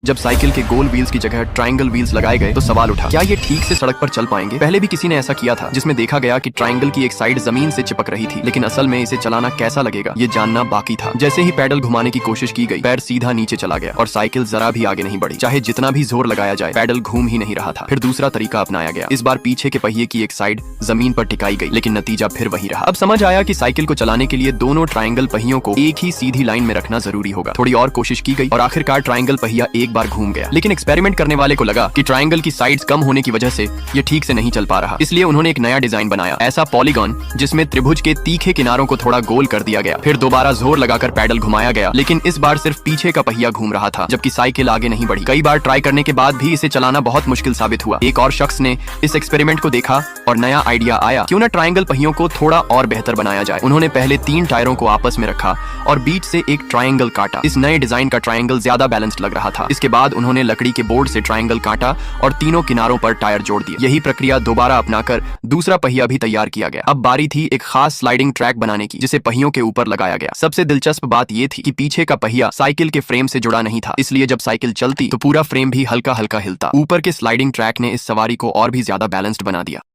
जब साइकिल के गोल व्हील्स की जगह ट्रायंगल व्हील्स लगाए गए तो सवाल उठा, क्या ये ठीक से सड़क पर चल पाएंगे? पहले भी किसी ने ऐसा किया था जिसमें देखा गया कि ट्रायंगल की एक साइड जमीन से चिपक रही थी, लेकिन असल में इसे चलाना कैसा लगेगा ये जानना बाकी था। जैसे ही पैडल घुमाने की कोशिश की गई, पैर सीधा नीचे चला गया और साइकिल जरा भी आगे नहीं बढ़ी। चाहे जितना भी जोर लगाया जाए, पैडल घूम ही नहीं रहा था। फिर दूसरा तरीका अपनाया गया। इस बार पीछे के पहिए की एक साइड जमीन पर टिकाई गई, लेकिन नतीजा फिर वही रहा। अब समझ आया कि साइकिल को चलाने के लिए दोनों ट्रायंगल पहियों को एक ही सीधी लाइन में रखना जरूरी होगा। थोड़ी और कोशिश की गई और आखिरकार ट्रायंगल पहिया एक बार घूम गया, लेकिन एक्सपेरिमेंट करने वाले को लगा कि ट्रायंगल की साइड्स कम होने की वजह से ये ठीक से नहीं चल पा रहा। इसलिए उन्होंने एक नया डिजाइन बनाया, ऐसा पॉलीगॉन जिसमें त्रिभुज के तीखे किनारों को थोड़ा गोल कर दिया गया। फिर दोबारा जोर लगाकर पैडल घुमाया गया, लेकिन इस बार सिर्फ पीछे का पहिया घूम रहा था, जबकि साइकिल आगे नहीं बढ़ी। कई बार ट्राई करने के बाद भी इसे चलाना बहुत मुश्किल साबित हुआ। एक और शख्स ने इस एक्सपेरिमेंट को देखा और नया आइडिया आया, क्यों ना ट्रायंगल पहियों को थोड़ा और बेहतर बनाया जाए। उन्होंने पहले 3 टायरों को आपस में रखा और बीच से एक ट्रायंगल काटा। इस नए डिजाइन का ट्रायंगल ज्यादा बैलेंस्ड लग रहा था। इसके बाद उन्होंने लकड़ी के बोर्ड से ट्रायंगल काटा और तीनों किनारों पर टायर जोड़ दिए। यही प्रक्रिया दोबारा अपनाकर दूसरा पहिया भी तैयार किया गया। अब बारी थी एक खास स्लाइडिंग ट्रैक बनाने की, जिसे पहियों के ऊपर लगाया गया। सबसे दिलचस्प बात यह थी कि पीछे का पहिया साइकिल के फ्रेम से जुड़ा नहीं था, इसलिए जब साइकिल चलती तो पूरा फ्रेम भी हल्का हल्का हिलता। ऊपर के स्लाइडिंग ट्रैक ने इस सवारी को और भी ज्यादा बैलेंस्ड बना दिया।